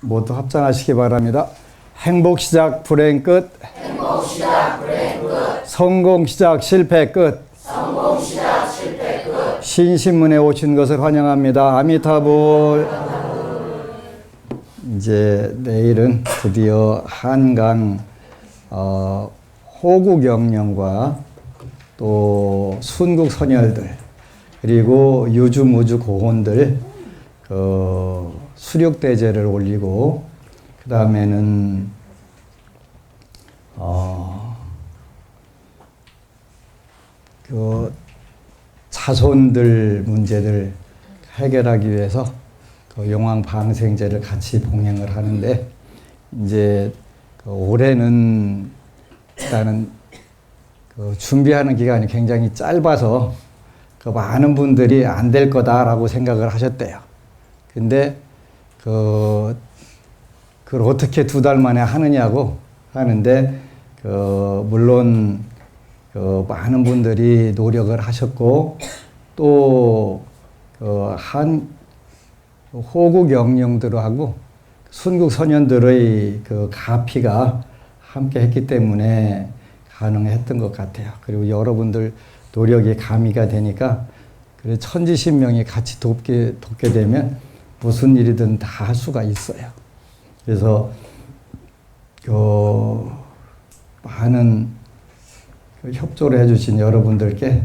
모두 합장하시기 바랍니다. 행복 시작 불행 끝. 행복 시작 불행 끝. 성공 시작 실패 끝. 성공 시작 실패 끝. 신신문에 오신 것을 환영합니다. 아미타불. 이제 내일은 드디어 한강 호국영령과 또 순국 선열들 그리고 유주무주 고혼들 수륙대제를 올리고 그 다음에는 그 자손들 문제를 해결하기 위해서 그 용왕방생제를 같이 봉행을 하는데 이제 올해는 일단은 그 준비하는 기간이 굉장히 짧아서 그 많은 분들이 안 될 거다라고 생각을 하셨대요. 근데 그걸 어떻게 2달 만에 하느냐고 하는데 물론 많은 분들이 노력을 하셨고 또 호국 영령들하고 순국 선현들의 그 가피가 함께 했기 때문에 가능했던 것 같아요. 그리고 여러분들 노력이 가미가 되니까 그래 천지신명이 같이 돕게 되면 무슨 일이든 다 할 수가 있어요. 그래서 많은 협조를 해주신 여러분들께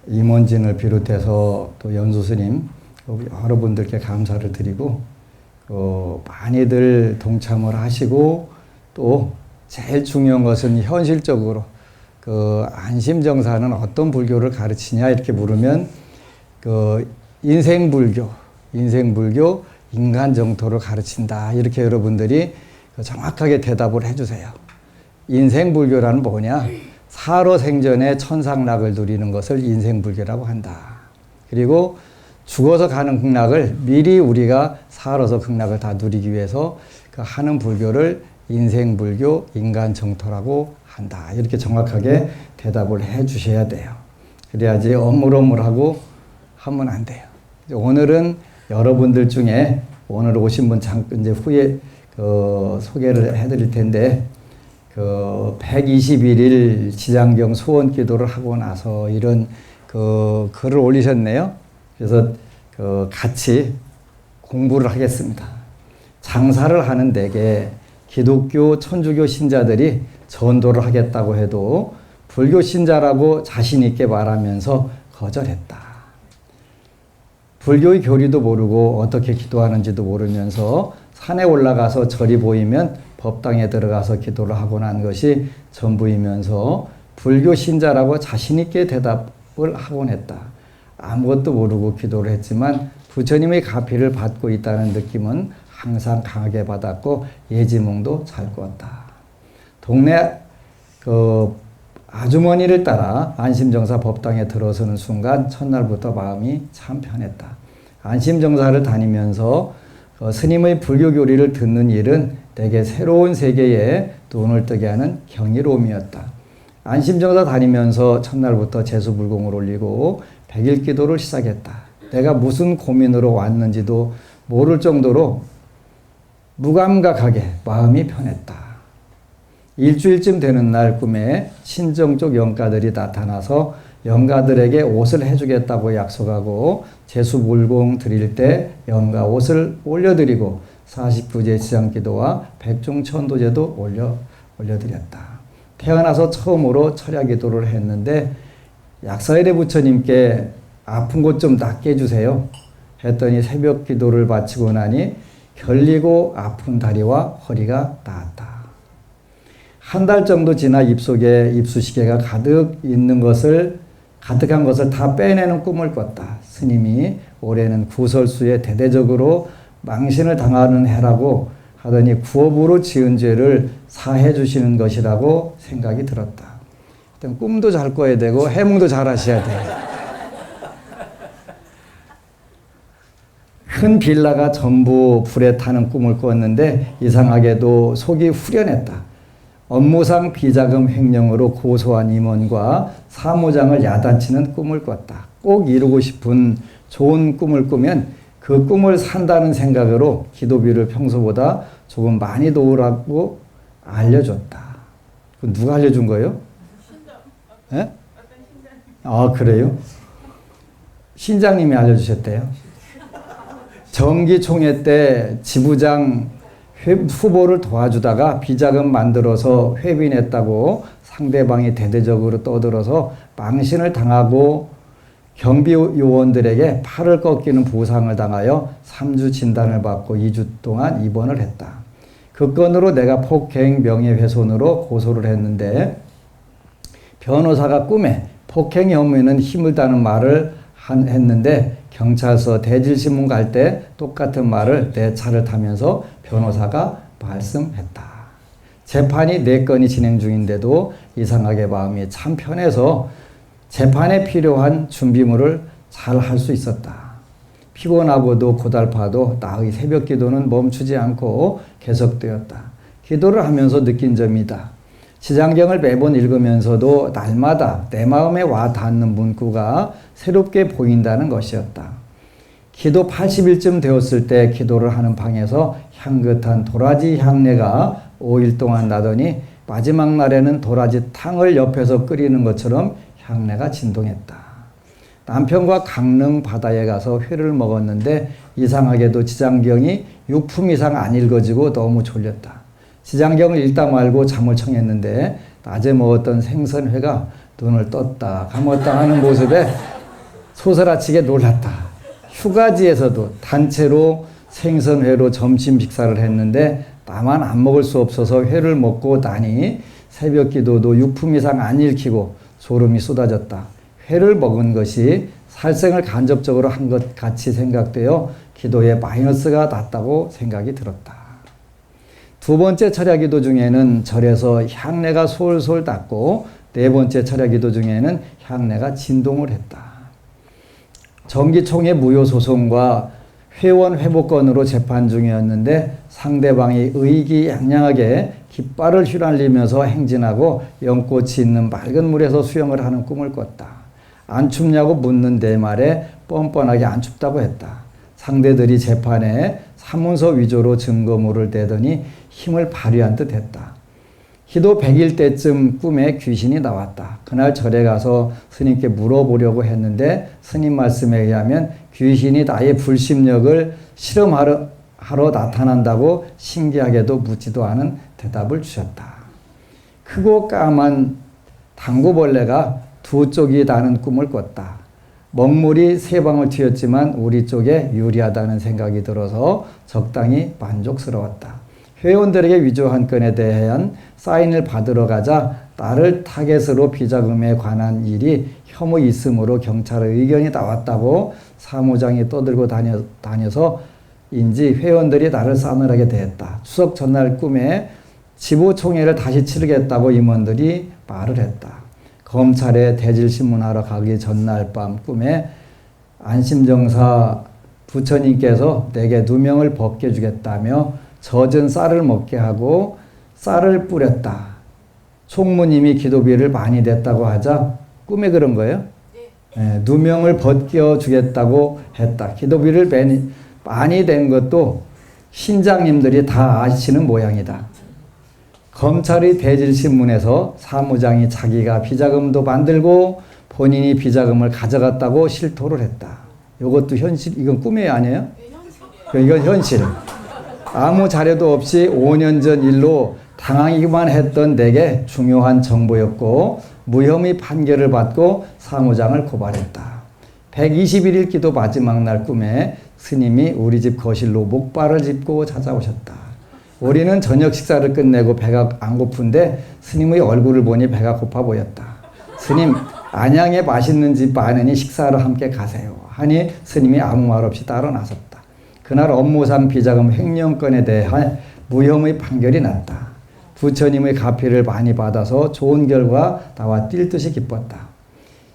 임원진을 비롯해서 또 연수스님 여러분들께 감사를 드리고 많이들 동참을 하시고 또 제일 중요한 것은 현실적으로 안심정사는 어떤 불교를 가르치냐 이렇게 물으면 인생불교 인간정토를 가르친다 이렇게 여러분들이 정확하게 대답을 해주세요. 인생불교라는 뭐냐? 살아생전에 천상락을 누리는 것을 인생불교라고 한다. 그리고 죽어서 가는 극락을 미리 우리가 살아서 극락을 다 누리기 위해서 하는 불교를 인생불교, 인간정토라고 한다. 이렇게 정확하게 대답을 해 주셔야 돼요. 그래야지 어물어물하고 하면 안 돼요. 오늘은 여러분들 중에 오늘 오신 분 이제 후에 소개를 해드릴 텐데 121일 지장경 소원 기도를 하고 나서 이런 글을 올리셨네요. 그래서 같이 공부를 하겠습니다. 장사를 하는 댁에 기독교, 천주교 신자들이 전도를 하겠다고 해도 불교 신자라고 자신 있게 말하면서 거절했다. 불교의 교리도 모르고 어떻게 기도하는지도 모르면서 산에 올라가서 절이 보이면 법당에 들어가서 기도를 하고 난 것이 전부이면서 불교 신자라고 자신 있게 대답을 하곤 했다. 아무것도 모르고 기도를 했지만 부처님의 가피를 받고 있다는 느낌은 항상 강하게 받았고 예지몽도 잘 꾸었다. 동네 아주머니를 따라 안심정사 법당에 들어서는 순간 첫날부터 마음이 참 편했다. 안심정사를 다니면서 스님의 불교 교리를 듣는 일은 내게 새로운 세계에 눈을 뜨게 하는 경이로움이었다. 안심정사 다니면서 첫날부터 제수불공을 올리고 백일 기도를 시작했다. 내가 무슨 고민으로 왔는지도 모를 정도로 무감각하게 마음이 편했다. 일주일쯤 되는 날 꿈에 친정 쪽 영가들이 나타나서 영가들에게 옷을 해주겠다고 약속하고 제수불공 드릴 때 영가 옷을 올려드리고 49제 지장기도와 백중천도제도 올려드렸다. 태어나서 처음으로 철야기도를 했는데 약사일의 부처님께 아픈 곳 좀 낫게 해주세요 했더니 새벽 기도를 마치고 나니 결리고 아픈 다리와 허리가 나았다. 한 달 정도 지나 입속에 입수시개가 가득한 것을 다 빼내는 꿈을 꿨다. 스님이 올해는 구설수에 대대적으로 망신을 당하는 해라고 하더니 구업으로 지은 죄를 사해 주시는 것이라고 생각이 들었다. 일단 꿈도 잘 꿔야 되고 해몽도 잘 하셔야 돼요. 큰 빌라가 전부 불에 타는 꿈을 꿨는데 이상하게도 속이 후련했다. 업무상 비자금 횡령으로 고소한 임원과 사무장을 야단치는 꿈을 꿨다. 꼭 이루고 싶은 좋은 꿈을 꾸면 그 꿈을 산다는 생각으로 기도비를 평소보다 조금 많이 놓으라고 알려줬다. 그 누가 알려준 거예요? 예? 아, 그래요? 신장님이 알려주셨대요. 정기총회 때 지부장 후보를 도와주다가 비자금 만들어서 회빈했다고 상대방이 대대적으로 떠들어서 망신을 당하고 경비 요원들에게 팔을 꺾이는 부상을 당하여 3주 진단을 받고 2주 동안 입원을 했다. 그 건으로 내가 폭행 명예훼손으로 고소를 했는데 변호사가 꿈에 폭행 혐의는 힘을 다는 말을 했는데 경찰서 대질신문 갈 때 똑같은 말을 내 차를 타면서 변호사가 말씀했다. 재판이 4건이 진행 중인데도 이상하게 마음이 참 편해서 재판에 필요한 준비물을 잘 할 수 있었다. 피곤하고도 고달파도 나의 새벽 기도는 멈추지 않고 계속되었다. 기도를 하면서 느낀 점이다. 지장경을 매번 읽으면서도 날마다 내 마음에 와 닿는 문구가 새롭게 보인다는 것이었다. 기도 80일쯤 되었을 때 기도를 하는 방에서 향긋한 도라지 향내가 5일 동안 나더니 마지막 날에는 도라지 탕을 옆에서 끓이는 것처럼 향내가 진동했다. 남편과 강릉 바다에 가서 회를 먹었는데 이상하게도 지장경이 6품 이상 안 읽어지고 너무 졸렸다. 지장경을 읽다 말고 잠을 청했는데 낮에 먹었던 생선회가 눈을 떴다 감았다 하는 모습에 소스라치게 놀랐다. 휴가지에서도 단체로 생선회로 점심 식사를 했는데 나만 안 먹을 수 없어서 회를 먹고 나니 새벽 기도도 6품 이상 안 읽히고 소름이 쏟아졌다. 회를 먹은 것이 살생을 간접적으로 한 것 같이 생각되어 기도에 마이너스가 났다고 생각이 들었다. 두 번째 철야 기도 중에는 절에서 향내가 솔솔 닿고 네 번째 철야 기도 중에는 향내가 진동을 했다. 정기총회 무효소송과 회원 회복건으로 재판 중이었는데 상대방이 의기양양하게 깃발을 휘날리면서 행진하고 연꽃이 있는 맑은 물에서 수영을 하는 꿈을 꿨다. 안 춥냐고 묻는 내 말에 뻔뻔하게 안 춥다고 했다. 상대들이 재판에 사문서 위조로 증거물을 대더니 힘을 발휘한 듯 했다. 기도 100일 때쯤 꿈에 귀신이 나왔다. 그날 절에 가서 스님께 물어보려고 했는데 스님 말씀에 의하면 귀신이 나의 불심력을 실험하러 나타난다고 신기하게도 묻지도 않은 대답을 주셨다. 크고 까만 당구벌레가 두 쪽이 나는 꿈을 꿨다. 먹물이 세 방울 튀었지만 우리 쪽에 유리하다는 생각이 들어서 적당히 만족스러웠다. 회원들에게 위조한 건에 대한 사인을 받으러 가자 나를 타겟으로 비자금에 관한 일이 혐의 있으므로 경찰의 의견이 나왔다고 사무장이 떠들고 다녀서인지 회원들이 나를 싸늘하게 대했다. 추석 전날 꿈에 지부총회를 다시 치르겠다고 임원들이 말을 했다. 검찰에 대질신문하러 가기 전날 밤 꿈에 안심정사 부처님께서 내게 누명을 벗겨주겠다며 젖은 쌀을 먹게 하고 쌀을 뿌렸다. 총무님이 기도비를 많이 냈다고 하자 꿈에 그런 거예요? 네, 누명을 벗겨주겠다고 했다. 기도비를 많이 낸 것도 신장님들이 다 아시는 모양이다. 검찰의 대질신문에서 사무장이 자기가 비자금도 만들고 본인이 비자금을 가져갔다고 실토를 했다. 이것도 현실, 이건 꿈이 아니에요? 이건 현실. 아무 자료도 없이 5년 전 일로 당하기만 했던 내게 중요한 정보였고 무혐의 판결을 받고 사무장을 고발했다. 121일 기도 마지막 날 꿈에 스님이 우리 집 거실로 목발을 짚고 찾아오셨다. 우리는 저녁 식사를 끝내고 배가 안 고픈데 스님의 얼굴을 보니 배가 고파 보였다. 스님, 안양에 맛있는 집 많으니 식사하러 함께 가세요. 하니 스님이 아무 말 없이 따라 나섰다. 그날 업무상 비자금 횡령건에 대한 무혐의 판결이 났다. 부처님의 가피를 많이 받아서 좋은 결과 나와 뛸 듯이 기뻤다.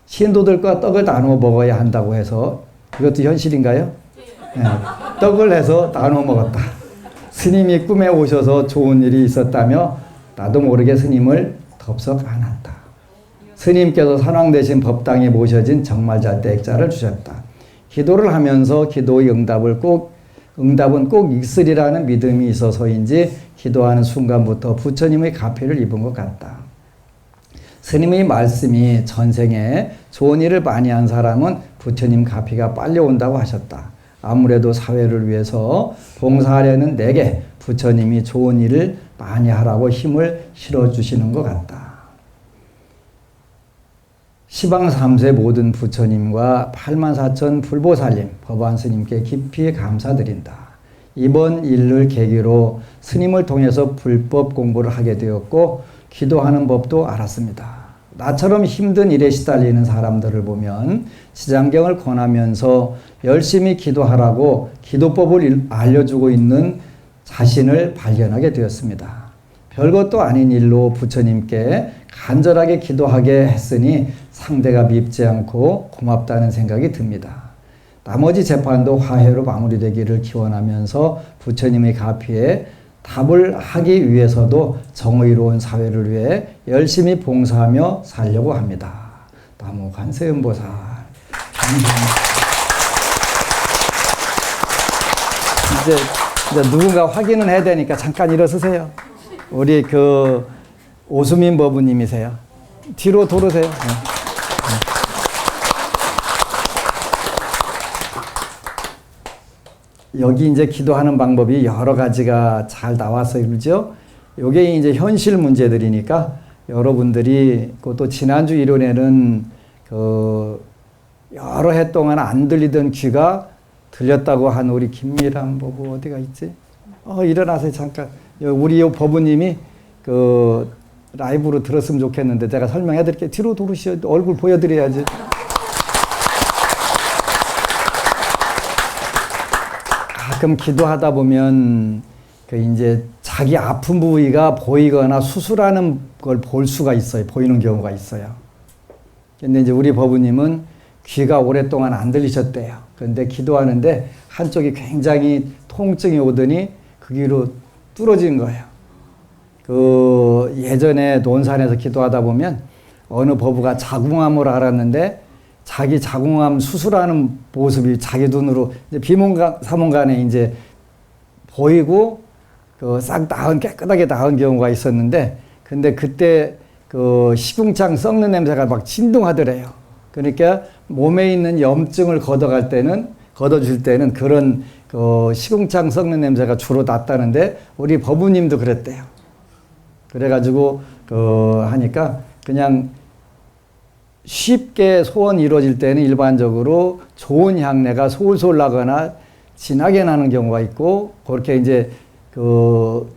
신도들과 떡을 나누어 먹어야 한다고 해서 이것도 현실인가요? 네. 떡을 해서 나누어 먹었다. 스님이 꿈에 오셔서 좋은 일이 있었다며 나도 모르게 스님을 덥석 안았다. 스님께서 산왕 대신 법당에 모셔진 정말자 때 액자를 주셨다. 기도를 하면서 기도의 응답은 꼭 있으리라는 믿음이 있어서인지 기도하는 순간부터 부처님의 가피를 입은 것 같다. 스님의 말씀이 전생에 좋은 일을 많이 한 사람은 부처님 가피가 빨리 온다고 하셨다. 아무래도 사회를 위해서 봉사하려는 내게 부처님이 좋은 일을 많이 하라고 힘을 실어주시는 것 같다. 시방 3세 모든 부처님과 84,000 불보살님, 법안 스님께 깊이 감사드린다. 이번 일을 계기로 스님을 통해서 불법 공부를 하게 되었고 기도하는 법도 알았습니다. 나처럼 힘든 일에 시달리는 사람들을 보면 지장경을 권하면서 열심히 기도하라고 기도법을 알려주고 있는 자신을 발견하게 되었습니다. 별것도 아닌 일로 부처님께 간절하게 기도하게 했으니 상대가 밉지 않고 고맙다는 생각이 듭니다. 나머지 재판도 화해로 마무리되기를 기원하면서 부처님의 가피에 답을 하기 위해서도 정의로운 사회를 위해 열심히 봉사하며 살려고 합니다. 나무 관세음보살. 이제 누군가 확인은 해야 되니까 잠깐 일어서세요. 우리 오수민 법부님이세요. 뒤로 돌으세요. 네. 여기 이제 기도하는 방법이 여러 가지가 잘 나왔어요. 그죠? 요게 이제 현실 문제들이니까 여러분들이 또 지난주 일요일에는 여러 해 동안 안 들리던 귀가 들렸다고 한 우리 김미람 법부 어디가 있지? 일어나세요. 잠깐. 우리 요 법부님이 라이브로 들었으면 좋겠는데 제가 설명해 드릴게요. 뒤로 돌으시오. 얼굴 보여드려야지. 가끔 기도하다 보면 이제 자기 아픈 부위가 보이거나 수술하는 걸 볼 수가 있어요. 보이는 경우가 있어요. 근데 이제 우리 법부님은 귀가 오랫동안 안 들리셨대요. 그런데 기도하는데 한쪽이 굉장히 통증이 오더니 그 귀로 뚫어진 거예요. 예전에 논산에서 기도하다 보면 어느 법부가 자궁암을 알았는데 자기 자궁암 수술하는 모습이 자기 눈으로 이제 비몽사몽간에 이제 보이고 싹 깨끗하게 나은 경우가 있었는데, 근데 그때 시궁창 썩는 냄새가 막 진동하더래요. 그러니까 몸에 있는 염증을 걷어줄 때는 그런 시궁창 썩는 냄새가 주로 났다는데 우리 법부님도 그랬대요. 그래가지고 하니까 그냥 쉽게 소원이 이루어질 때는 일반적으로 좋은 향내가 솔솔 나거나 진하게 나는 경우가 있고, 그렇게 이제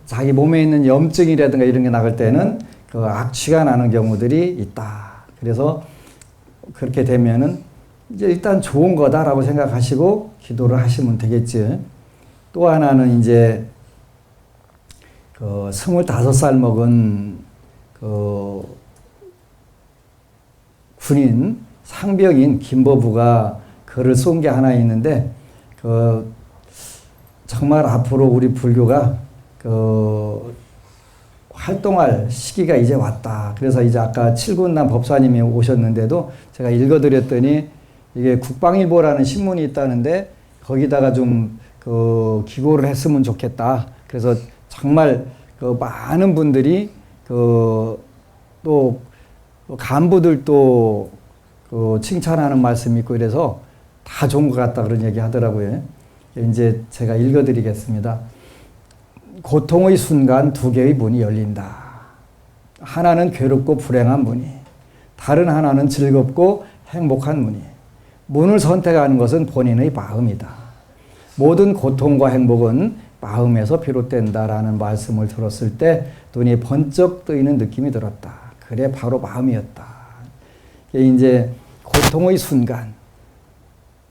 자기 몸에 있는 염증이라든가 이런 게 나갈 때는 악취가 나는 경우들이 있다. 그래서 그렇게 되면은 이제 일단 좋은 거다라고 생각하시고 기도를 하시면 되겠지. 또 하나는 이제 25살 먹은 군인 상병인 김법부가 글을 쏜 게 하나 있는데 정말 앞으로 우리 불교가 활동할 시기가 이제 왔다. 그래서 이제 아까 칠군남 법사님이 오셨는데도 제가 읽어드렸더니 이게 국방일보라는 신문이 있다는데 거기다가 좀 기고를 했으면 좋겠다. 그래서 정말 많은 분들이 또 간부들도 칭찬하는 말씀이 있고 이래서 다 좋은 것 같다 그런 얘기 하더라고요. 이제 제가 읽어드리겠습니다. 고통의 순간 두 개의 문이 열린다. 하나는 괴롭고 불행한 문이, 다른 하나는 즐겁고 행복한 문이. 문을 선택하는 것은 본인의 마음이다. 모든 고통과 행복은 마음에서 비롯된다라는 말씀을 들었을 때 눈이 번쩍 뜨이는 느낌이 들었다. 그래 바로 마음이었다. 이제 고통의 순간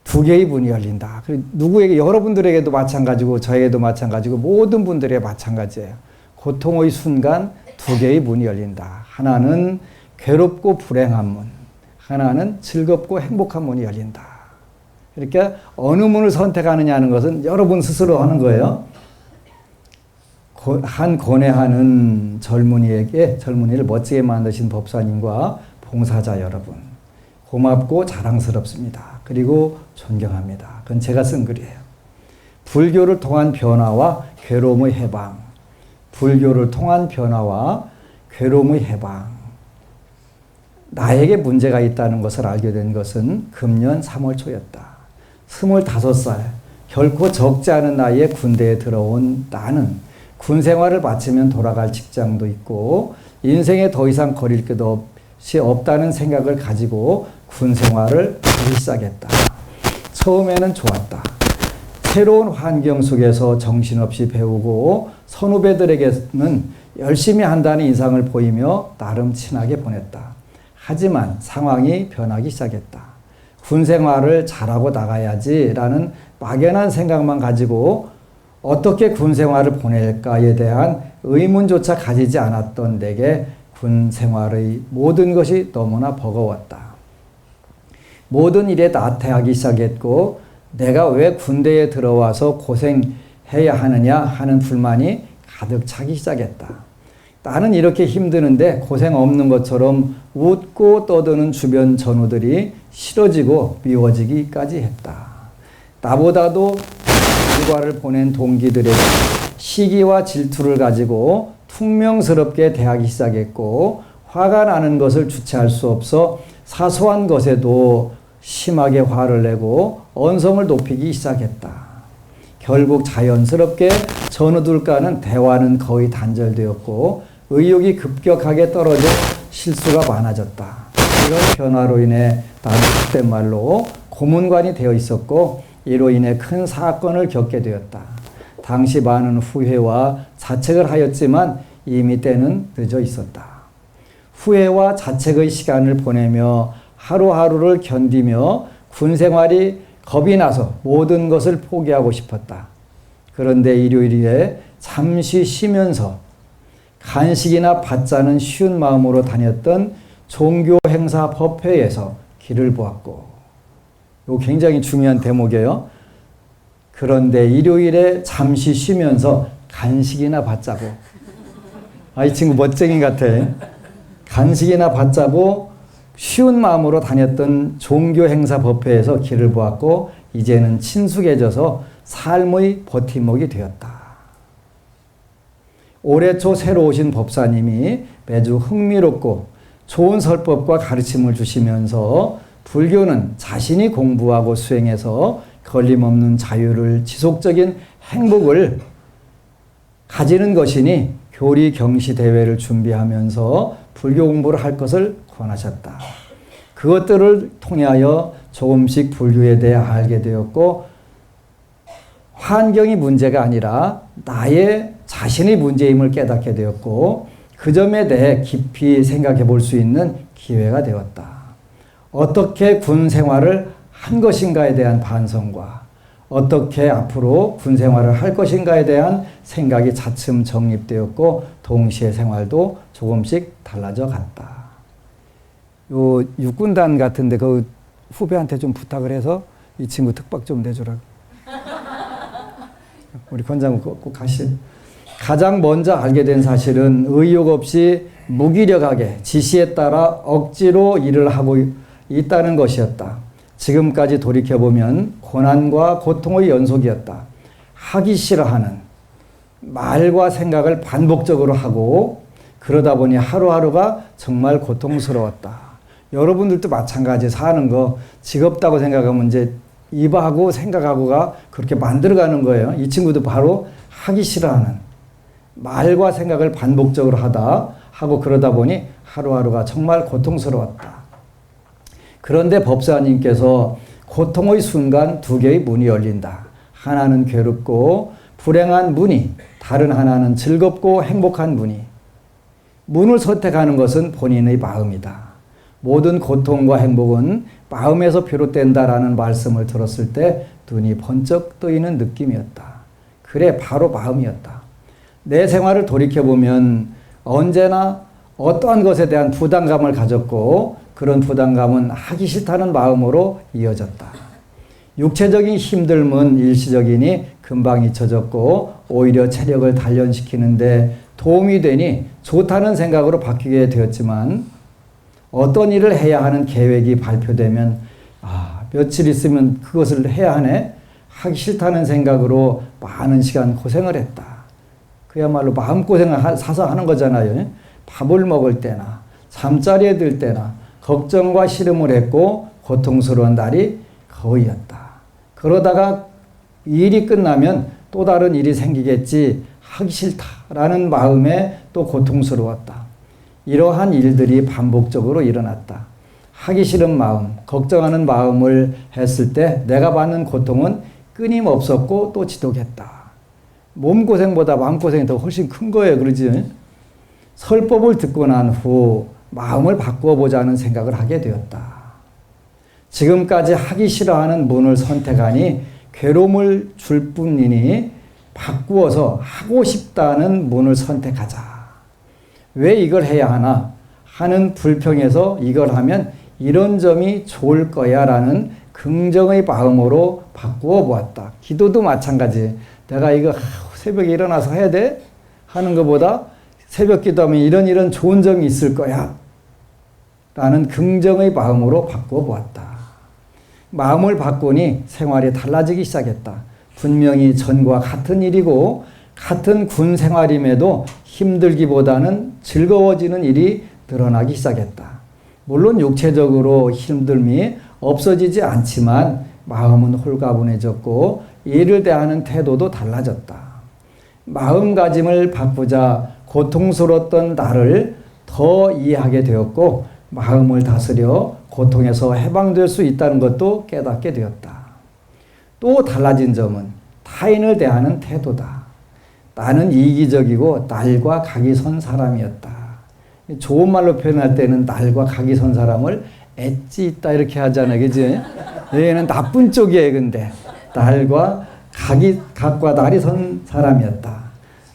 두 개의 문이 열린다. 누구에게, 여러분들에게도 마찬가지고 저에게도 마찬가지고 모든 분들에게 마찬가지예요. 고통의 순간 두 개의 문이 열린다. 하나는 괴롭고 불행한 문, 하나는 즐겁고 행복한 문이 열린다. 그러니까 어느 문을 선택하느냐는 것은 여러분 스스로 하는 거예요. 한 고뇌하는 젊은이를 멋지게 만드신 법사님과 봉사자 여러분, 고맙고 자랑스럽습니다. 그리고 존경합니다. 그건 제가 쓴 글이에요. 불교를 통한 변화와 괴로움의 해방. 불교를 통한 변화와 괴로움의 해방. 나에게 문제가 있다는 것을 알게 된 것은 금년 3월 초였다. 25살, 결코 적지 않은 나이에 군대에 들어온 나는 군 생활을 마치면 돌아갈 직장도 있고 인생에 더 이상 거릴 것이 없다는 생각을 가지고 군 생활을 하기 시작했다. 처음에는 좋았다. 새로운 환경 속에서 정신없이 배우고 선후배들에게는 열심히 한다는 인상을 보이며 나름 친하게 보냈다. 하지만 상황이 변하기 시작했다. 군 생활을 잘하고 나가야지라는 막연한 생각만 가지고 어떻게 군 생활을 보낼까에 대한 의문조차 가지지 않았던 내게 군 생활의 모든 것이 너무나 버거웠다. 모든 일에 나태하기 시작했고 내가 왜 군대에 들어와서 고생해야 하느냐 하는 불만이 가득 차기 시작했다. 나는 이렇게 힘드는데 고생 없는 것처럼 웃고 떠드는 주변 전우들이 싫어지고 미워지기까지 했다. 나보다도 일과를 보낸 동기들에게 시기와 질투를 가지고 퉁명스럽게 대하기 시작했고 화가 나는 것을 주체할 수 없어 사소한 것에도 심하게 화를 내고 언성을 높이기 시작했다. 결국 자연스럽게 전우들과는 대화는 거의 단절되었고 의욕이 급격하게 떨어져 실수가 많아졌다. 이런 변화로 인해 나는 그때 말로 고문관이 되어 있었고 이로 인해 큰 사건을 겪게 되었다. 당시 많은 후회와 자책을 하였지만 이미 때는 늦어 있었다. 후회와 자책의 시간을 보내며 하루하루를 견디며 군 생활이 겁이 나서 모든 것을 포기하고 싶었다. 그런데 일요일에 잠시 쉬면서 간식이나 받자는 쉬운 마음으로 다녔던 종교 행사 법회에서 길을 보았고, 이거 굉장히 중요한 대목이에요. 그런데 일요일에 잠시 쉬면서 간식이나 받자고. 이 친구 멋쟁이 같아. 간식이나 받자고 쉬운 마음으로 다녔던 종교 행사 법회에서 길을 보았고 이제는 친숙해져서 삶의 버팀목이 되었다. 올해 초 새로 오신 법사님이 매주 흥미롭고 좋은 설법과 가르침을 주시면서 불교는 자신이 공부하고 수행해서 걸림없는 자유를 지속적인 행복을 가지는 것이니 교리 경시 대회를 준비하면서 불교 공부를 할 것을 권하셨다. 그것들을 통하여 조금씩 불교에 대해 알게 되었고 환경이 문제가 아니라 나의 자신의 문제임을 깨닫게 되었고 그 점에 대해 깊이 생각해 볼 수 있는 기회가 되었다. 어떻게 군 생활을 한 것인가에 대한 반성과 어떻게 앞으로 군 생활을 할 것인가에 대한 생각이 차츰 정립되었고 동시에 생활도 조금씩 달라져 갔다. 요 육군단 같은데 그 후배한테 좀 부탁을 해서 이 친구 특박 좀 내주라고. 우리 권장국 꼭 가시. 가장 먼저 알게 된 사실은 의욕 없이 무기력하게 지시에 따라 억지로 일을 하고 있다는 것이었다. 지금까지 돌이켜보면 고난과 고통의 연속이었다. 하기 싫어하는 말과 생각을 반복적으로 하고 그러다 보니 하루하루가 정말 고통스러웠다. 여러분들도 마찬가지 사는 거 지겹다고 생각하면 이제 입하고 생각하고가 그렇게 만들어가는 거예요. 이 친구도 바로 하기 싫어하는 말과 생각을 반복적으로 하고 그러다 보니 하루하루가 정말 고통스러웠다. 그런데 법사님께서 고통의 순간 두 개의 문이 열린다. 하나는 괴롭고 불행한 문이, 다른 하나는 즐겁고 행복한 문이. 문을 선택하는 것은 본인의 마음이다. 모든 고통과 행복은 마음에서 비롯된다라는 말씀을 들었을 때 눈이 번쩍 뜨이는 느낌이었다. 그래, 바로 마음이었다. 내 생활을 돌이켜보면 언제나 어떠한 것에 대한 부담감을 가졌고 그런 부담감은 하기 싫다는 마음으로 이어졌다. 육체적인 힘듦은 일시적이니 금방 잊혀졌고 오히려 체력을 단련시키는데 도움이 되니 좋다는 생각으로 바뀌게 되었지만 어떤 일을 해야 하는 계획이 발표되면 며칠 있으면 그것을 해야 하네. 하기 싫다는 생각으로 많은 시간 고생을 했다. 그야말로 마음고생을 사서 하는 거잖아요. 밥을 먹을 때나 잠자리에 들 때나 걱정과 시름을 했고 고통스러운 날이 거의였다. 그러다가 일이 끝나면 또 다른 일이 생기겠지 하기 싫다라는 마음에 또 고통스러웠다. 이러한 일들이 반복적으로 일어났다. 하기 싫은 마음, 걱정하는 마음을 했을 때 내가 받는 고통은 끊임없었고 또 지독했다. 몸고생보다 마음고생이 더 훨씬 큰 거예요. 그러지? 설법을 듣고 난 후 마음을 바꾸어 보자는 생각을 하게 되었다. 지금까지 하기 싫어하는 문을 선택하니 괴로움을 줄 뿐이니 바꾸어서 하고 싶다는 문을 선택하자. 왜 이걸 해야 하나 하는 불평에서 이걸 하면 이런 점이 좋을 거야 라는 긍정의 마음으로 바꾸어 보았다. 기도도 마찬가지. 내가 이거 새벽에 일어나서 해야 돼? 하는 것보다 새벽 기도하면 이런 좋은 점이 있을 거야 라는 긍정의 마음으로 바꾸어 보았다. 마음을 바꾸니 생활이 달라지기 시작했다. 분명히 전과 같은 일이고 같은 군 생활임에도 힘들기보다는 즐거워지는 일이 늘어나기 시작했다. 물론 육체적으로 힘듦이 없어지지 않지만 마음은 홀가분해졌고 일을 대하는 태도도 달라졌다. 마음가짐을 바꾸자 고통스러웠던 나를 더 이해하게 되었고 마음을 다스려 고통에서 해방될 수 있다는 것도 깨닫게 되었다. 또 달라진 점은 타인을 대하는 태도다. 나는 이기적이고 날과 각이 선 사람이었다. 좋은 말로 표현할 때는 날과 각이 선 사람을 엣지 있다 이렇게 하잖아요. 그지? 여기는 나쁜 쪽이에요. 근데 날과 각과 날이 선 사람이었다.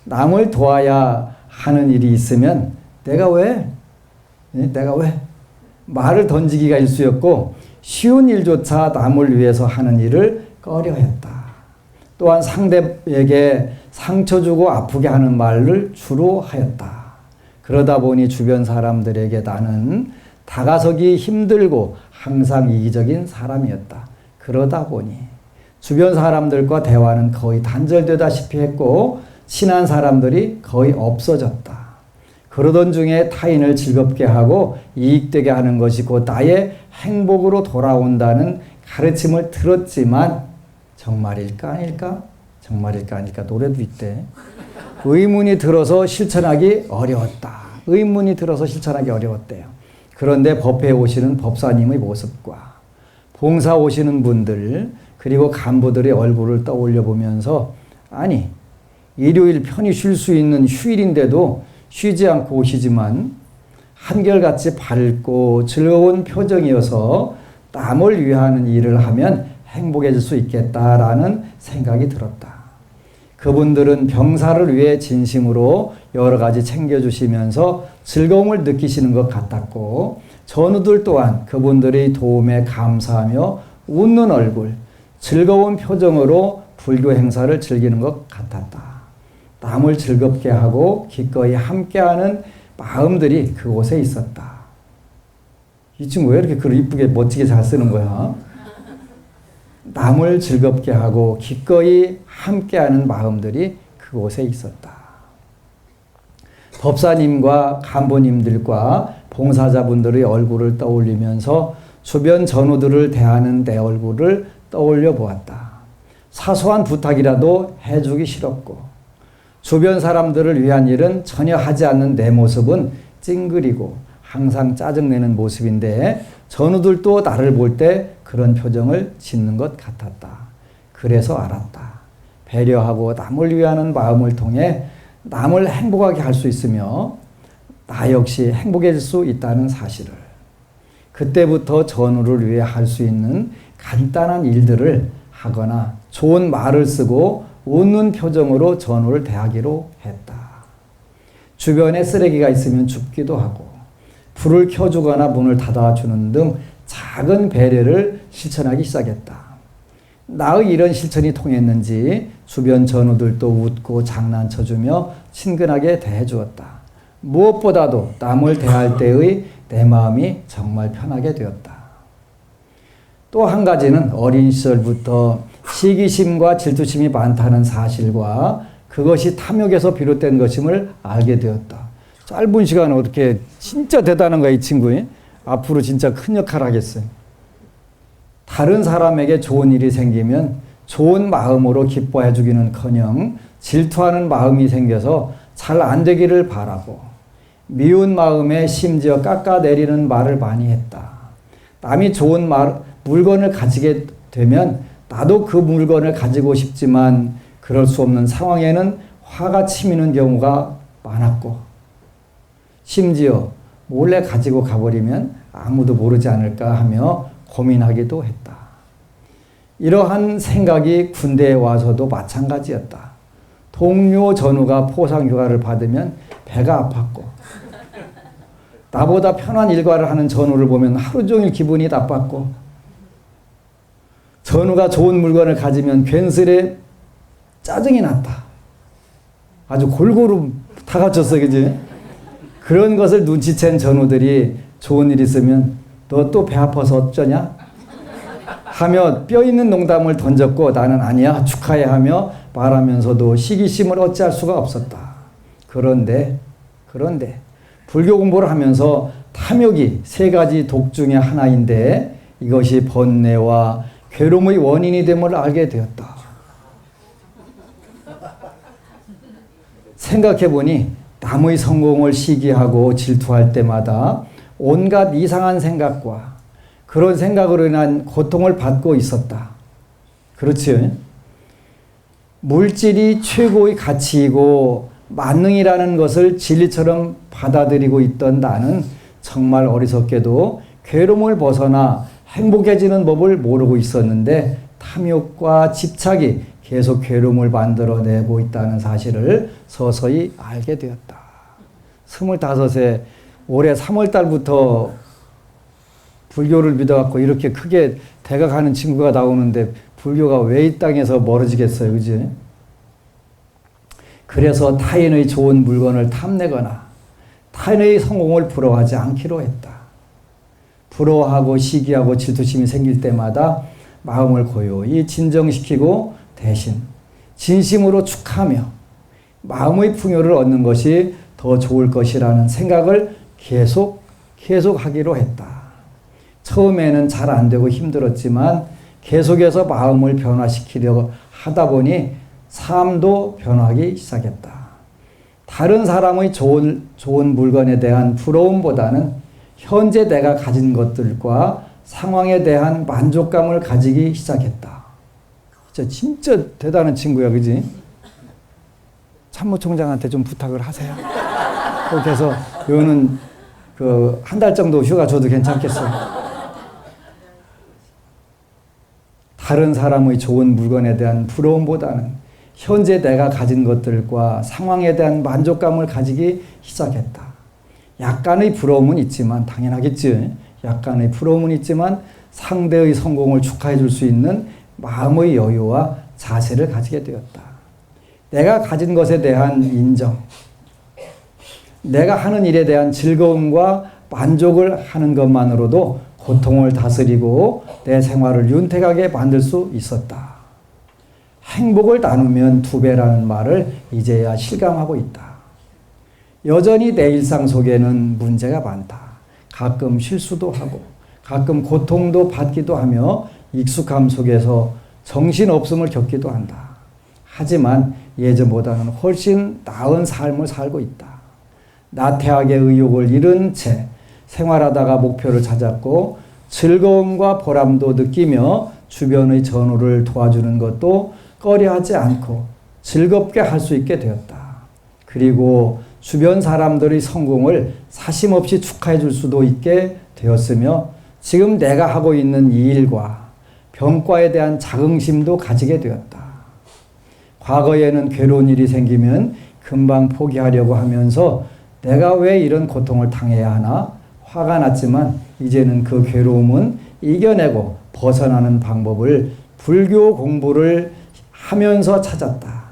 남을 도와야 하는 일이 있으면 내가 왜? 말을 던지기가 일쑤였고 쉬운 일조차 남을 위해서 하는 일을 꺼려했다. 또한 상대에게 상처 주고 아프게 하는 말을 주로 하였다. 그러다 보니 주변 사람들에게 나는 다가서기 힘들고 항상 이기적인 사람이었다. 그러다 보니 주변 사람들과 대화는 거의 단절되다시피 했고 친한 사람들이 거의 없어졌다. 그러던 중에 타인을 즐겁게 하고 이익되게 하는 것이 곧 나의 행복으로 돌아온다는 가르침을 들었지만 정말일까 아닐까? 정말일까 아닐까? 노래도 있대. 의문이 들어서 실천하기 어려웠다. 의문이 들어서 실천하기 어려웠대요. 그런데 법회에 오시는 법사님의 모습과 봉사 오시는 분들 그리고 간부들의 얼굴을 떠올려 보면서 아니 일요일 편히 쉴 수 있는 휴일인데도 쉬지 않고 오시지만 한결같이 밝고 즐거운 표정이어서 남을 위하는 일을 하면 행복해질 수 있겠다라는 생각이 들었다. 그분들은 병사를 위해 진심으로 여러 가지 챙겨주시면서 즐거움을 느끼시는 것 같았고 전우들 또한 그분들의 도움에 감사하며 웃는 얼굴, 즐거운 표정으로 불교 행사를 즐기는 것 같았다. 남을 즐겁게 하고 기꺼이 함께하는 마음들이 그곳에 있었다. 이 친구 왜 이렇게 글을 이쁘게 멋지게 잘 쓰는 거야? 남을 즐겁게 하고 기꺼이 함께하는 마음들이 그곳에 있었다. 법사님과 간부님들과 봉사자분들의 얼굴을 떠올리면서 주변 전우들을 대하는 내 얼굴을 떠올려 보았다. 사소한 부탁이라도 해주기 싫었고 주변 사람들을 위한 일은 전혀 하지 않는 내 모습은 찡그리고 항상 짜증내는 모습인데 전우들도 나를 볼 때 그런 표정을 짓는 것 같았다. 그래서 알았다. 배려하고 남을 위하는 마음을 통해 남을 행복하게 할 수 있으며 나 역시 행복해질 수 있다는 사실을. 그때부터 전우를 위해 할 수 있는 간단한 일들을 하거나 좋은 말을 쓰고 웃는 표정으로 전우를 대하기로 했다. 주변에 쓰레기가 있으면 줍기도 하고 불을 켜주거나 문을 닫아주는 등 작은 배려를 실천하기 시작했다. 나의 이런 실천이 통했는지 주변 전우들도 웃고 장난쳐주며 친근하게 대해주었다. 무엇보다도 남을 대할 때의 내 마음이 정말 편하게 되었다. 또 한 가지는 어린 시절부터 시기심과 질투심이 많다는 사실과 그것이 탐욕에서 비롯된 것임을 알게 되었다. 짧은 시간에 어떻게 진짜 대단한 거야, 이 친구이. 앞으로 진짜 큰 역할을 하겠어요. 다른 사람에게 좋은 일이 생기면 좋은 마음으로 기뻐해 주기는커녕 질투하는 마음이 생겨서 잘 안 되기를 바라고 미운 마음에 심지어 깎아내리는 말을 많이 했다. 남이 좋은 물건을 가지게 되면 나도 그 물건을 가지고 싶지만 그럴 수 없는 상황에는 화가 치미는 경우가 많았고 심지어 몰래 가지고 가버리면 아무도 모르지 않을까 하며 고민하기도 했다. 이러한 생각이 군대에 와서도 마찬가지였다. 동료 전우가 포상휴가를 받으면 배가 아팠고 나보다 편한 일과를 하는 전우를 보면 하루 종일 기분이 나빴고 전우가 좋은 물건을 가지면 괜스레 짜증이 났다. 아주 골고루 다 갖췄어, 그지? 그런 것을 눈치챈 전우들이 좋은 일 있으면 너 또 배 아파서 어쩌냐? 하며 뼈 있는 농담을 던졌고 나는 아니야 축하해 하며 말하면서도 시기심을 어찌할 수가 없었다. 그런데 불교 공부를 하면서 탐욕이 세 가지 독 중에 하나인데 이것이 번뇌와 괴로움의 원인이 됨을 알게 되었다. 생각해보니 남의 성공을 시기하고 질투할 때마다 온갖 이상한 생각과 그런 생각으로 인한 고통을 받고 있었다. 그렇지? 물질이 최고의 가치이고 만능이라는 것을 진리처럼 받아들이고 있던 나는 정말 어리석게도 괴로움을 벗어나 행복해지는 법을 모르고 있었는데 탐욕과 집착이 계속 괴로움을 만들어내고 있다는 사실을 서서히 알게 되었다. 25세 올해 3월 달부터 불교를 믿어갖고 이렇게 크게 대각하는 친구가 나오는데 불교가 왜 이 땅에서 멀어지겠어요, 그지? 그래서 타인의 좋은 물건을 탐내거나 타인의 성공을 부러워하지 않기로 했다. 부러워하고 시기하고 질투심이 생길 때마다 마음을 고요히 진정시키고 대신 진심으로 축하하며 마음의 풍요를 얻는 것이 더 좋을 것이라는 생각을 계속 하기로 했다. 처음에는 잘 안 되고 힘들었지만 계속해서 마음을 변화시키려고 하다 보니 삶도 변하기 시작했다. 다른 사람의 좋은 물건에 대한 부러움보다는 현재 내가 가진 것들과 상황에 대한 만족감을 가지기 시작했다. 진짜 대단한 친구야, 그지? 참모총장한테 좀 부탁을 하세요. 그렇게 해서 요는 한 달 정도 휴가 줘도 괜찮겠어요. 다른 사람의 좋은 물건에 대한 부러움보다는 현재 내가 가진 것들과 상황에 대한 만족감을 가지기 시작했다. 약간의 부러움은 있지만 당연하겠지. 약간의 부러움은 있지만 상대의 성공을 축하해 줄 수 있는 마음의 여유와 자세를 가지게 되었다. 내가 가진 것에 대한 인정, 내가 하는 일에 대한 즐거움과 만족을 하는 것만으로도 고통을 다스리고 내 생활을 윤택하게 만들 수 있었다. 행복을 나누면 2배라는 말을 이제야 실감하고 있다. 여전히 내 일상 속에는 문제가 많다. 가끔 실수도 하고 가끔 고통도 받기도 하며 익숙함 속에서 정신없음을 겪기도 한다. 하지만 예전보다는 훨씬 나은 삶을 살고 있다. 나태하게 의욕을 잃은 채 생활하다가 목표를 찾았고 즐거움과 보람도 느끼며 주변의 전우를 도와주는 것도 꺼려하지 않고 즐겁게 할 수 있게 되었다. 그리고 주변 사람들의 성공을 사심없이 축하해 줄 수도 있게 되었으며 지금 내가 하고 있는 이 일과 병과에 대한 자긍심도 가지게 되었다. 과거에는 괴로운 일이 생기면 금방 포기하려고 하면서 내가 왜 이런 고통을 당해야 하나 화가 났지만 이제는 그 괴로움은 이겨내고 벗어나는 방법을 불교 공부를 하면서 찾았다.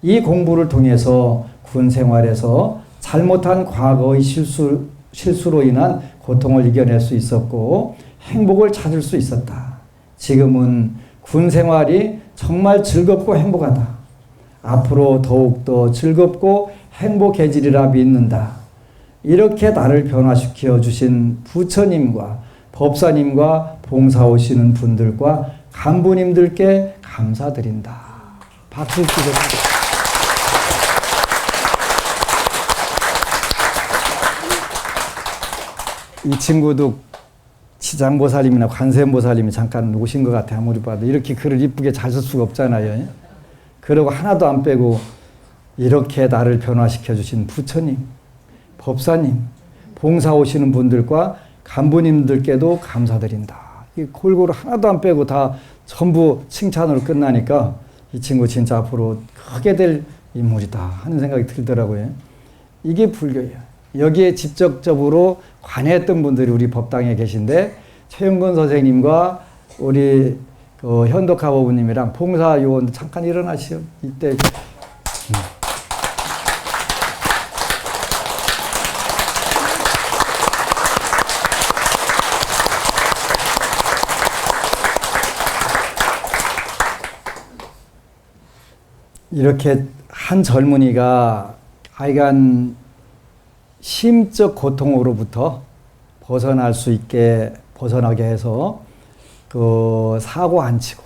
이 공부를 통해서 군 생활에서 잘못한 과거의 실수로 인한 고통을 이겨낼 수 있었고 행복을 찾을 수 있었다. 지금은 군 생활이 정말 즐겁고 행복하다. 앞으로 더욱더 즐겁고 행복해지리라 믿는다. 이렇게 나를 변화시켜 주신 부처님과 법사님과 봉사 오시는 분들과 간부님들께 감사드린다. 박수 치고. 이 친구도 치장보살님이나 관세음보살님이 잠깐 오신 것 같아. 아무리 봐도 이렇게 글을 이쁘게 잘 쓸 수가 없잖아요. 그러고 하나도 안 빼고 이렇게 나를 변화시켜 주신 부처님, 법사님, 봉사 오시는 분들과 간부님들께도 감사드린다. 이 골고루 하나도 안 빼고 다 전부 칭찬으로 끝나니까 이 친구 진짜 앞으로 크게 될 인물이다 하는 생각이 들더라고요. 이게 불교예요. 여기에 직접적으로 관여했던 분들이 우리 법당에 계신데 최영건 선생님과 우리 현덕하 법우님이랑 봉사 요원도 잠깐 일어나시오. 이때 이렇게 한 젊은이가 하여간 심적 고통으로부터 벗어날 수 있게 벗어나게 해서 그 사고 안 치고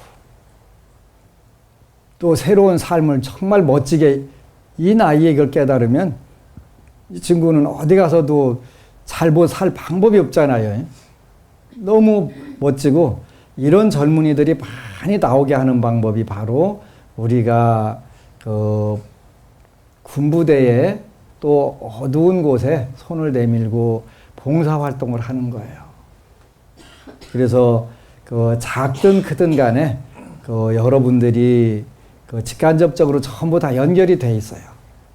또 새로운 삶을 정말 멋지게 이 나이에 이걸 깨달으면 이 친구는 어디 가서도 살 방법이 없잖아요. 너무 멋지고 이런 젊은이들이 많이 나오게 하는 방법이 바로 우리가 그 군부대에 또 어두운 곳에 손을 내밀고 봉사활동을 하는 거예요. 그래서 그 작든 크든 간에 그 여러분들이 그 직간접적으로 전부 다 연결이 돼 있어요.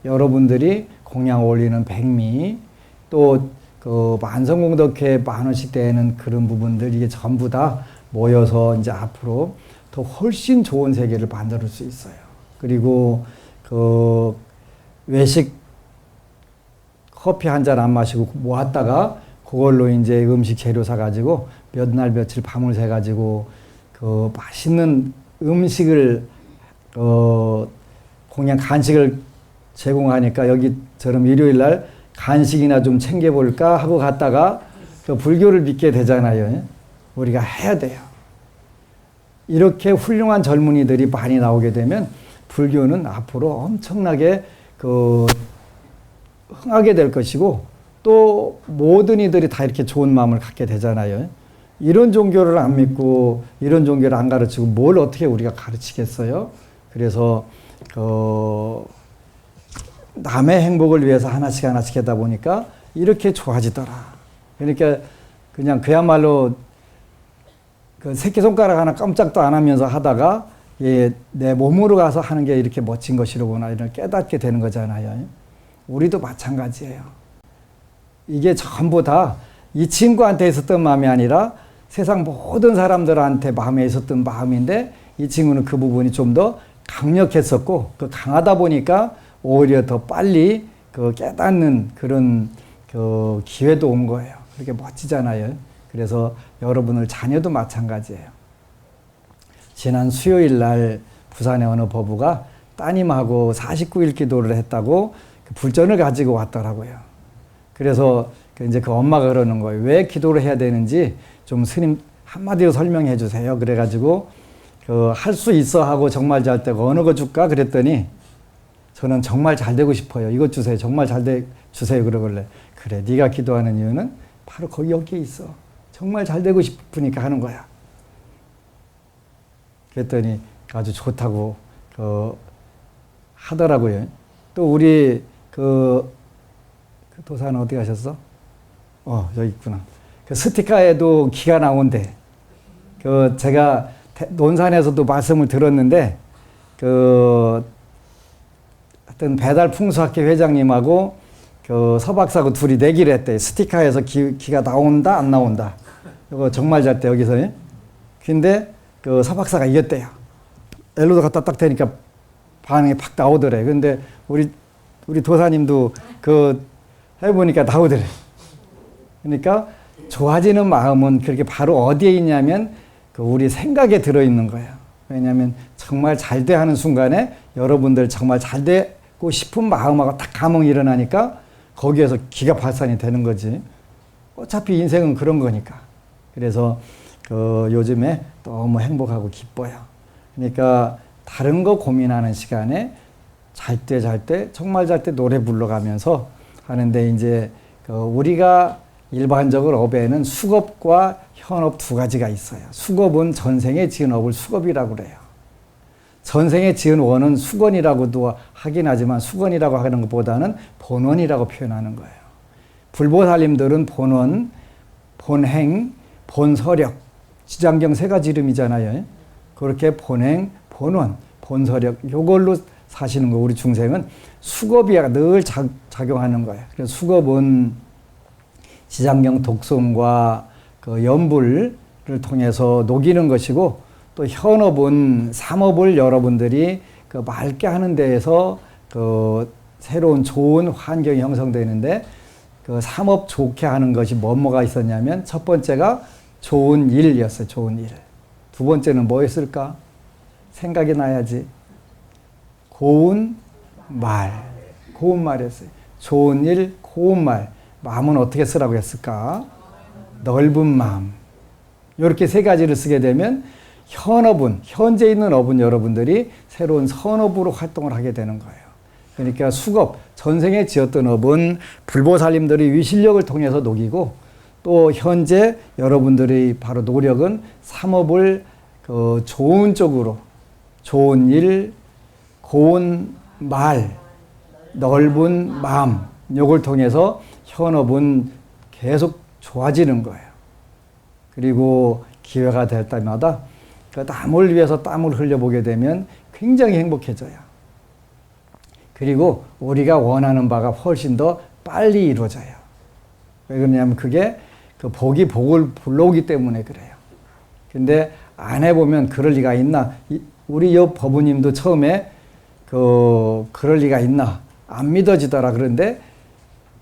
여러분들이 공양 올리는 백미 또 그 만성공덕회 10,000원씩 되는 그런 부분들 이게 전부 다 모여서 이제 앞으로 더 훨씬 좋은 세계를 만들 수 있어요. 그리고 그 외식 커피 한 잔 안 마시고 모았다가 그걸로 이제 음식 재료 사가지고 몇 날 며칠 밤을 새가지고 그 맛있는 음식을 공양 간식을 제공하니까 여기처럼 일요일 날 간식이나 좀 챙겨볼까 하고 갔다가 그 불교를 믿게 되잖아요. 우리가 해야 돼요. 이렇게 훌륭한 젊은이들이 많이 나오게 되면 불교는 앞으로 엄청나게 그 흥하게 될 것이고 또 모든 이들이 다 이렇게 좋은 마음을 갖게 되잖아요. 이런 종교를 안 믿고 이런 종교를 안 가르치고 뭘 어떻게 우리가 가르치겠어요? 그래서 남의 행복을 위해서 하나씩 하나씩 하다 보니까 이렇게 좋아지더라. 그러니까 그냥 그야말로 그 새끼손가락 하나 깜짝도 안 하면서 하다가 내 몸으로 가서 하는 게 이렇게 멋진 것이로구나 이런 깨닫게 되는 거잖아요. 우리도 마찬가지예요. 이게 전부 다 이 친구한테 있었던 마음이 아니라 세상 모든 사람들한테 마음에 있었던 마음인데 이 친구는 그 부분이 좀 더 강력했었고 그 강하다 보니까 오히려 더 빨리 그 깨닫는 그런 그 기회도 온 거예요. 그렇게 멋지잖아요. 그래서 여러분들 자녀도 마찬가지예요. 지난 수요일 날 부산의 어느 법우가 따님하고 49일 기도를 했다고 그 불전을 가지고 왔더라고요. 그래서 이제 그 엄마가 그러는 거예요. 왜 기도를 해야 되는지 좀 스님 한마디로 설명해 주세요. 그래가지고 그 할 수 있어 하고 정말 잘 되고 어느 거 줄까 그랬더니 저는 정말 잘 되고 싶어요. 이것 주세요. 정말 잘 주세요. 그러길래 그래 네가 기도하는 이유는 바로 여기에 있어. 정말 잘 되고 싶으니까 하는 거야. 그랬더니 아주 좋다고 하더라고요. 또 우리 그 도사는 어디 가셨어? 여기 있구나. 그 스티카에도 기가 나온대. 제가 논산에서도 말씀을 들었는데 하여튼 배달 풍수학회 회장님하고 서박사하고 둘이 내기를 했대. 스티카에서 기가 나온다 안 나온다. 이거 정말 잘 때 여기서. 근데 서박사가 이겼대요. 엘로도 갖다 딱 대니까 반응이 팍 나오더래. 근데 우리 도사님도 해보니까 나오더래. 그러니까 좋아지는 마음은 그렇게 바로 어디에 있냐면 그 우리 생각에 들어있는 거예요. 왜냐하면 정말 잘 돼 하는 순간에 여러분들 정말 잘 되고 싶은 마음하고 딱 감흥이 일어나니까 거기에서 기가 발산이 되는 거지. 어차피 인생은 그런 거니까. 그래서 요즘에 너무 행복하고 기뻐요. 그러니까 다른 거 고민하는 시간에 잘 때 정말 잘 때 노래 불러가면서 하는데 이제 우리가 일반적으로 업에는 수겁과 현업 두 가지가 있어요. 수겁은 전생에 지은 업을 수겁이라고 그래요. 전생에 지은 원은 수건이라고도 하긴 하지만 수건이라고 하는 것보다는 본원이라고 표현하는 거예요. 불보살님들은 본원, 본행, 본서력, 지장경 세 가지 이름이잖아요. 그렇게 본행, 본원, 본서력 요걸로 사시는 거. 우리 중생은 수겁이 늘 작용하는 거예요. 그래서 수겁은 지장경 독성과 그 염불을 통해서 녹이는 것이고, 또 현업은 삼업을 여러분들이 그 맑게 하는 데에서 그 새로운 좋은 환경이 형성되는데, 그 삼업 좋게 하는 것이 뭐가 있었냐면 첫 번째가 좋은 일이었어요. 좋은 일. 두 번째는 뭐였을까? 생각이 나야지. 고운 말. 고운 말이었어요. 좋은 일, 고운 말. 마음은 어떻게 쓰라고 했을까? 넓은 마음. 이렇게 세 가지를 쓰게 되면 현업은, 현재 있는 업은 여러분들이 새로운 선업으로 활동을 하게 되는 거예요. 그러니까 수겁, 전생에 지었던 업은 불보살님들이 위실력을 통해서 녹이고, 또 현재 여러분들의 바로 노력은 삼업을 좋은 쪽으로, 좋은 일, 고운 말, 넓은 마음, 요걸 통해서 현업은 계속 좋아지는 거예요. 그리고 기회가 될 때마다 그 남을 위해서 땀을 흘려보게 되면 굉장히 행복해져요. 그리고 우리가 원하는 바가 훨씬 더 빨리 이루어져요. 왜 그러냐면 그게 그 복이 복을 불러오기 때문에 그래요. 근데 안 해보면 그럴 리가 있나? 우리 옆 법우님도 처음에 그럴 리가 있나? 안 믿어지더라. 그런데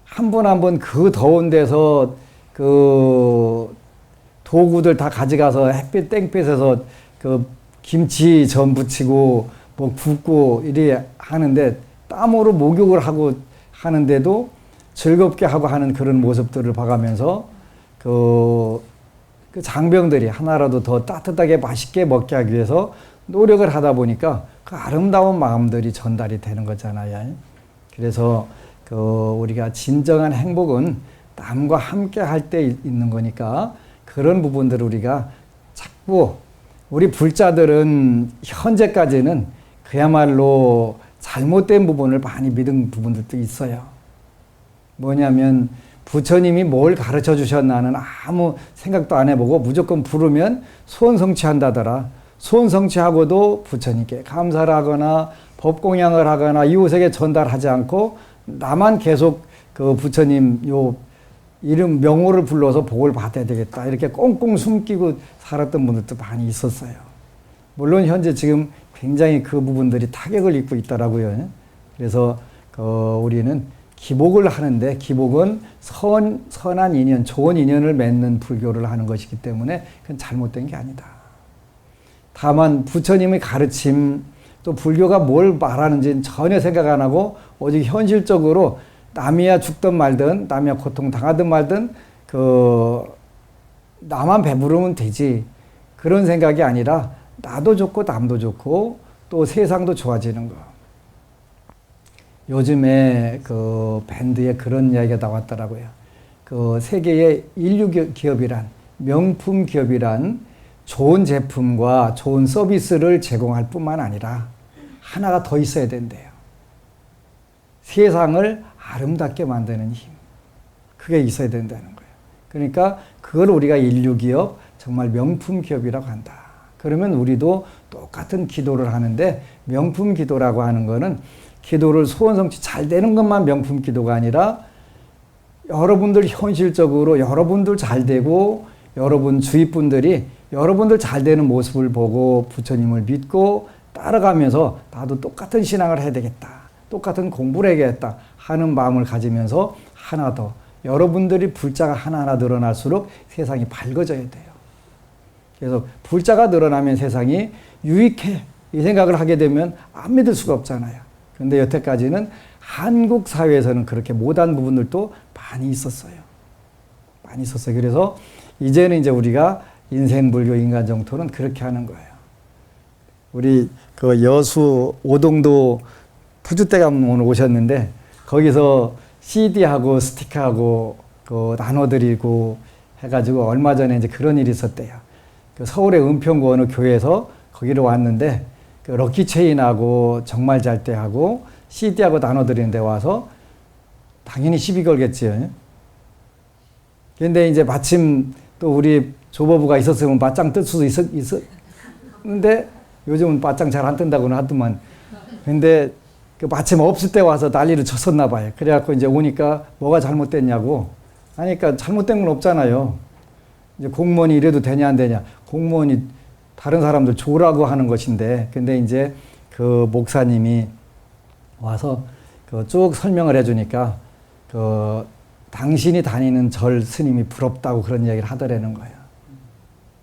한 번 한 번 그 더운 데서 그 도구들 다 가져가서 햇빛 땡볕에서 그 김치 전 부치고 뭐 굽고 이래 하는데 땀으로 목욕을 하고 하는데도 즐겁게 하고 하는 그런 모습들을 봐가면서 그 장병들이 하나라도 더 따뜻하게 맛있게 먹게 하기 위해서 노력을 하다 보니까 그 아름다운 마음들이 전달이 되는 거잖아요. 그래서 우리가 진정한 행복은 남과 함께 할 때 있는 거니까 그런 부분들을 우리가 자꾸 우리 불자들은 현재까지는 그야말로 잘못된 부분을 많이 믿은 부분들도 있어요. 뭐냐면 부처님이 뭘 가르쳐 주셨나는 아무 생각도 안 해보고 무조건 부르면 소원성취한다더라. 소원성취하고도 부처님께 감사를 하거나 법공양을 하거나 이웃에게 전달하지 않고 나만 계속 그 부처님 요 이름 명호를 불러서 복을 받아야 되겠다 이렇게 꽁꽁 숨기고 살았던 분들도 많이 있었어요. 물론 현재 지금 굉장히 그 부분들이 타격을 입고 있더라고요. 그래서 우리는 기복을 하는데 기복은 선한 인연, 좋은 인연을 맺는 불교를 하는 것이기 때문에 그건 잘못된 게 아니다. 다만 부처님의 가르침 또 불교가 뭘 말하는지는 전혀 생각 안 하고 오직 현실적으로 남이야 죽든 말든 남이야 고통 당하든 말든 나만 배부르면 되지 그런 생각이 아니라 나도 좋고 남도 좋고 또 세상도 좋아지는 거. 요즘에 그 밴드에 그런 이야기가 나왔더라고요. 그 세계의 인류 기업이란 명품 기업이란 좋은 제품과 좋은 서비스를 제공할 뿐만 아니라 하나가 더 있어야 된대요. 세상을 아름답게 만드는 힘. 그게 있어야 된다는 거예요. 그러니까 그걸 우리가 인류 기업, 정말 명품 기업이라고 한다. 그러면 우리도 똑같은 기도를 하는데 명품 기도라고 하는 거는 기도를 소원성취 잘 되는 것만 명품 기도가 아니라 여러분들 현실적으로 여러분들 잘 되고 여러분 주위 분들이 여러분들 잘 되는 모습을 보고 부처님을 믿고 따라가면서 나도 똑같은 신앙을 해야 되겠다. 똑같은 공부를 해야겠다 하는 마음을 가지면서 하나 더 여러분들이 불자가 하나하나 늘어날수록 세상이 밝아져야 돼요. 그래서 불자가 늘어나면 세상이 유익해. 이 생각을 하게 되면 안 믿을 수가 없잖아요. 그런데 여태까지는 한국 사회에서는 그렇게 못한 부분들도 많이 있었어요. 많이 있었어요. 그래서 이제는 이제 우리가 인생불교 인간정토는 그렇게 하는 거예요. 우리 그 여수 오동도 푸주대감 오늘 오셨는데 거기서 CD하고 스티커하고 그 나눠드리고 해가지고 얼마 전에 이제 그런 일이 있었대요. 그 서울의 은평구 어느 교회에서 거기로 왔는데 그 럭키체인하고 정말 잘 때하고 CD하고 나눠드리는 데 와서 당연히 시비 걸겠지요. 근데 이제 마침 또 우리 조법부가 있었으면 맞짱 뜰 수도 있었는데 요즘은 맞짱 잘 안 뜬다고는 하더만. 근데 그 마침 없을 때 와서 난리를 쳤었나 봐요. 그래갖고 이제 오니까 뭐가 잘못됐냐고 하니까 잘못된 건 없잖아요. 이제 공무원이 이래도 되냐 안 되냐. 공무원이 다른 사람들 조라고 하는 것인데, 근데 이제 그 목사님이 와서 그 쭉 설명을 해주니까 그 당신이 다니는 절 스님이 부럽다고 그런 이야기를 하더라는 거예요.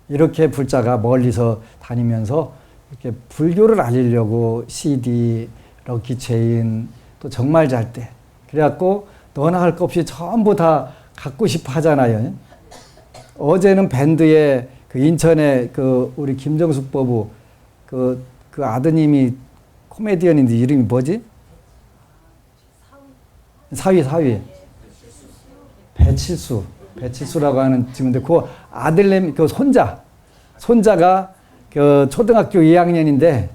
이렇게 불자가 멀리서 다니면서 이렇게 불교를 알리려고 CD, 럭키체인, 또 정말 잘 때. 그래갖고 너나 할 것 없이 전부 다 갖고 싶어 하잖아요. 어제는 밴드에 그 인천에 그 우리 김정숙 법우 그 아드님이 코미디언인데 이름이 뭐지? 사위. 배칠수라고 하는 친구인데 그 아들내미 그 손자가 그 초등학교 2학년인데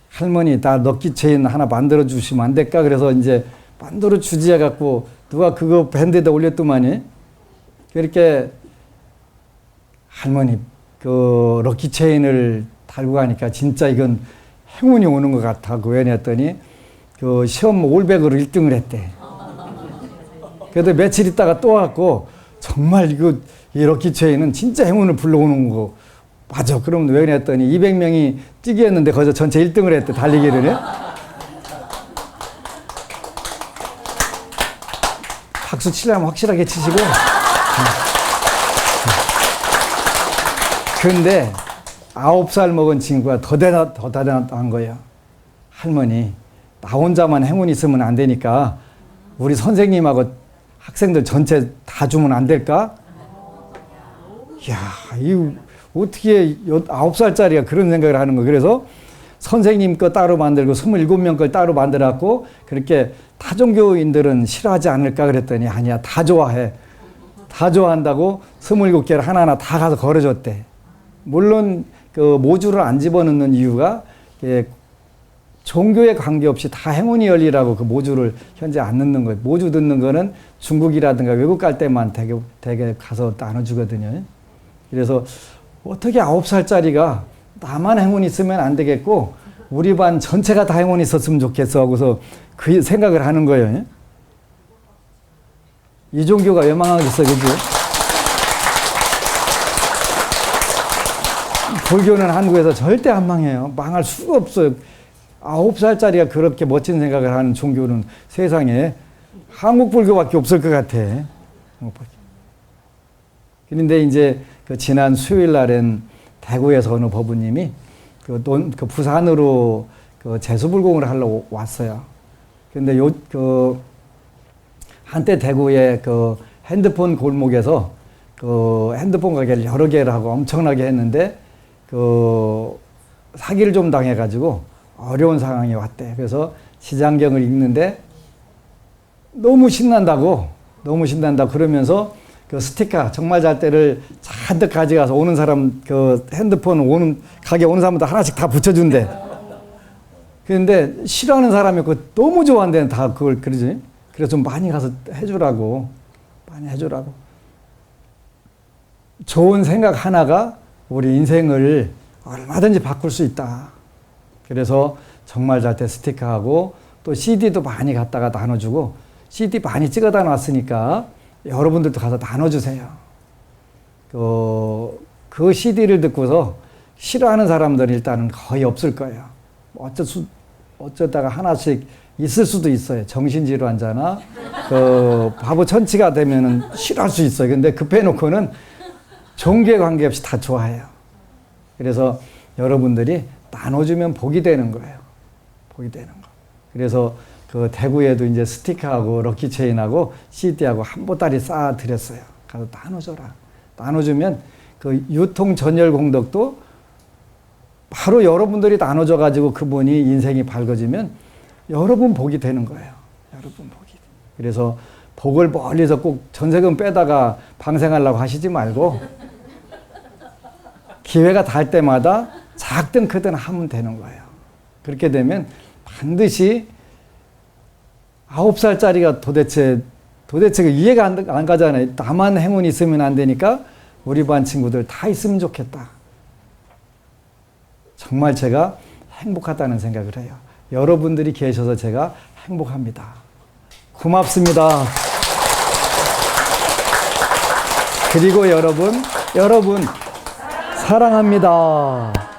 할머니 나 럭키체인 하나 만들어 주시면 안 될까? 그래서 이제 만들어 주지 해갖고 누가 그거 밴드에다 올렸더만이 그렇게 할머니 그 럭키체인을 달고 가니까 진짜 이건 행운이 오는 것 같아. 그 왜 했더니 그 시험 올백으로 1등을 했대. 그래도 며칠 있다가 또 왔고 정말 이거 이 럭키체인은 진짜 행운을 불러오는 거 맞아. 그럼 왜 그랬더니 200명이 뛰기였는데 거기서 전체 1등을 했대. 달리기를. 박수 치려면 확실하게 치시고. 근데 9살 먹은 친구가 더 대단한 거예요. 할머니, 나 혼자만 행운 있으면 안 되니까 우리 선생님하고 학생들 전체 다 주면 안 될까? 이야, 이거 어떻게 9살짜리가 그런 생각을 하는 거예요. 그래서 선생님 거 따로 만들고 27명 걸 따로 만들었고 그렇게 타종교인들은 싫어하지 않을까 그랬더니 아니야, 다 좋아해. 다 좋아한다고 27개를 하나하나 다 가서 걸어줬대. 물론 그 모주를 안 집어넣는 이유가 종교에 관계없이 다 행운이 열리라고 그 모주를 현재 안 넣는 거예요. 모주 넣는 거는 중국이라든가 외국 갈 때만 되게 가서 나눠주거든요. 그래서 어떻게 9살짜리가 나만 행운 있으면 안 되겠고 우리 반 전체가 다 행운 있었으면 좋겠어 하고서 그 생각을 하는 거예요. 이 종교가 왜 망하겠어, 그지? 불교는 한국에서 절대 안 망해요. 망할 수가 없어요. 9살짜리가 그렇게 멋진 생각을 하는 종교는 세상에 한국 불교밖에 없을 것 같아. 그런데 이제 그 지난 수요일 날엔 대구에서 어느 법우님이 그 부산으로 그 제수불공을 하러 왔어요. 근데 한때 대구에 그 핸드폰 골목에서 그 핸드폰 가게를 여러 개를 하고 엄청나게 했는데 그 사기를 좀 당해가지고 어려운 상황이 왔대. 그래서 시장경을 읽는데 너무 신난다고 그러면서 그 스티커 정말 잘 때를 잔뜩 가져가서 오는 사람 그 핸드폰 가게 오는 사람마다 하나씩 다 붙여준대. 그런데 싫어하는 사람이 그거 너무 좋아한대. 다 그걸 그러지. 그래서 좀 많이 가서 해주라고. 좋은 생각 하나가 우리 인생을 얼마든지 바꿀 수 있다. 그래서 정말 잘 때 스티커하고 또 CD도 많이 갖다가 나눠주고 CD 많이 찍어다 놨으니까 여러분들도 가서 나눠주세요. 그 CD를 듣고서 싫어하는 사람들은 일단은 거의 없을 거예요. 어쩌다가 하나씩 있을 수도 있어요. 정신질환자나 그 바보 천치가 되면은 싫어할 수 있어요. 근데 급해놓고는 종교에 관계없이 다 좋아해요. 그래서 여러분들이 나눠주면 복이 되는 거예요. 복이 되는 거. 그래서 그 대구에도 이제 스티커하고 럭키체인하고 CD하고 한 보따리 쌓아 드렸어요. 가서 나눠줘라. 나눠주면 그 유통 전열 공덕도 바로 여러분들이 나눠줘가지고 그분이 인생이 밝아지면 여러분 복이 되는 거예요. 여러분 복이. 그래서 복을 멀리서 꼭 전세금 빼다가 방생하려고 하시지 말고 기회가 닿을 때마다 작든 크든 하면 되는 거예요. 그렇게 되면 반드시 9살짜리가 도대체 이해가 안 가잖아요. 나만 행운이 있으면 안 되니까 우리 반 친구들 다 있으면 좋겠다. 정말 제가 행복하다는 생각을 해요. 여러분들이 계셔서 제가 행복합니다. 고맙습니다. 그리고 여러분 사랑합니다.